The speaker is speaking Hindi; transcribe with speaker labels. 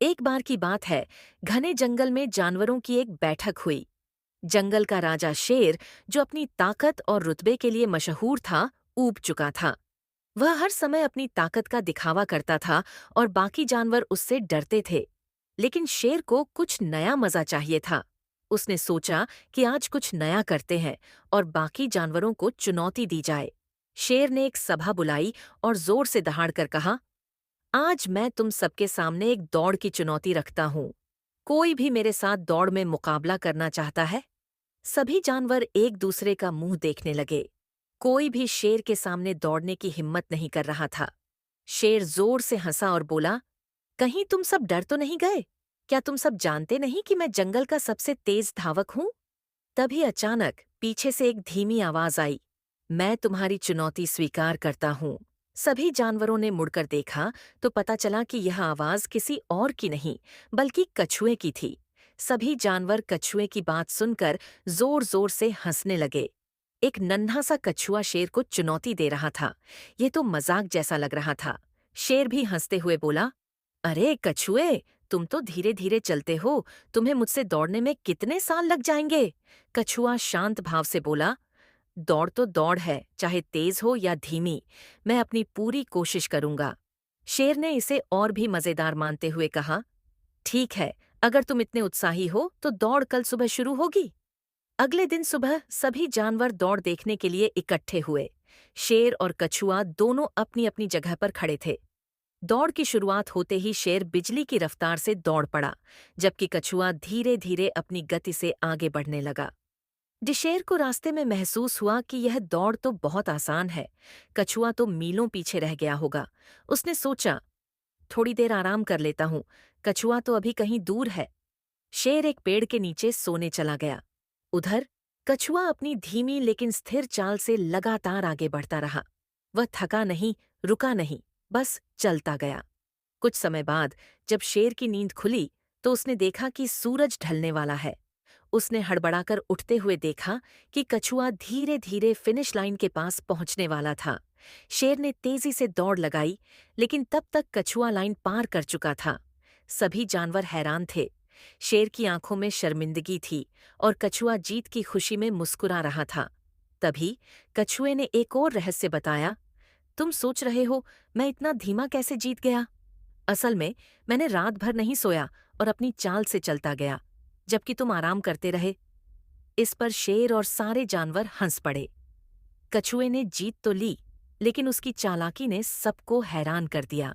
Speaker 1: एक बार की बात है, घने जंगल में जानवरों की एक बैठक हुई। जंगल का राजा शेर, जो अपनी ताकत और रुतबे के लिए मशहूर था, ऊब चुका था। वह हर समय अपनी ताकत का दिखावा करता था और बाकी जानवर उससे डरते थे। लेकिन शेर को कुछ नया मजा चाहिए था। उसने सोचा कि आज कुछ नया करते हैं और बाकी जानवरों को चुनौती दी जाए। शेर ने एक सभा बुलाई और जोर से दहाड़कर कहा, आज मैं तुम सबके सामने एक दौड़ की चुनौती रखता हूँ। कोई भी मेरे साथ दौड़ में मुकाबला करना चाहता है? सभी जानवर एक दूसरे का मुंह देखने लगे। कोई भी शेर के सामने दौड़ने की हिम्मत नहीं कर रहा था। शेर जोर से हंसा और बोला, कहीं तुम सब डर तो नहीं गए? क्या तुम सब जानते नहीं कि मैं जंगल का सबसे तेज धावक हूँ? तभी अचानक पीछे से एक धीमी आवाज आई, मैं तुम्हारी चुनौती स्वीकार करता हूँ। सभी जानवरों ने मुड़कर देखा तो पता चला कि यह आवाज किसी और की नहीं, बल्कि कछुए की थी। सभी जानवर कछुए की बात सुनकर जोर जोर से हंसने लगे। एक नन्हा सा कछुआ शेर को चुनौती दे रहा था। ये तो मजाक जैसा लग रहा था। शेर भी हंसते हुए बोला, अरे कछुए, तुम तो धीरे धीरे चलते हो, तुम्हें मुझसे दौड़ने में कितने साल लग जाएंगे? कछुआ शांत भाव से बोला, दौड़ तो दौड़ है, चाहे तेज हो या धीमी, मैं अपनी पूरी कोशिश करूंगा। शेर ने इसे और भी मजेदार मानते हुए कहा, ठीक है, अगर तुम इतने उत्साही हो तो दौड़ कल सुबह शुरू होगी। अगले दिन सुबह सभी जानवर दौड़ देखने के लिए इकट्ठे हुए। शेर और कछुआ दोनों अपनी अपनी जगह पर खड़े थे। दौड़ की शुरुआत होते ही शेर बिजली की रफ्तार से दौड़ पड़ा, जबकि कछुआ धीरे धीरे अपनी गति से आगे बढ़ने लगा। शेर को रास्ते में महसूस हुआ कि यह दौड़ तो बहुत आसान है, कछुआ तो मीलों पीछे रह गया होगा। उसने सोचा, थोड़ी देर आराम कर लेता हूँ, कछुआ तो अभी कहीं दूर है। शेर एक पेड़ के नीचे सोने चला गया। उधर कछुआ अपनी धीमी लेकिन स्थिर चाल से लगातार आगे बढ़ता रहा। वह थका नहीं, रुका नहीं, बस चलता गया। कुछ समय बाद जब शेर की नींद खुली तो उसने देखा कि सूरज ढलने वाला है। उसने हड़बड़ाकर उठते हुए देखा कि कछुआ धीरे धीरे फिनिश लाइन के पास पहुंचने वाला था। शेर ने तेजी से दौड़ लगाई, लेकिन तब तक कछुआ लाइन पार कर चुका था। सभी जानवर हैरान थे। शेर की आंखों में शर्मिंदगी थी और कछुआ जीत की खुशी में मुस्कुरा रहा था। तभी कछुए ने एक और रहस्य बताया, तुम सोच रहे हो मैं इतना धीमा कैसे जीत गया? असल में मैंने रात भर नहीं सोया और अपनी चाल से चलता गया, जबकि तुम आराम करते रहे। इस पर शेर और सारे जानवर हंस पड़े। कछुए ने जीत तो ली, लेकिन उसकी चालाकी ने सबको हैरान कर दिया।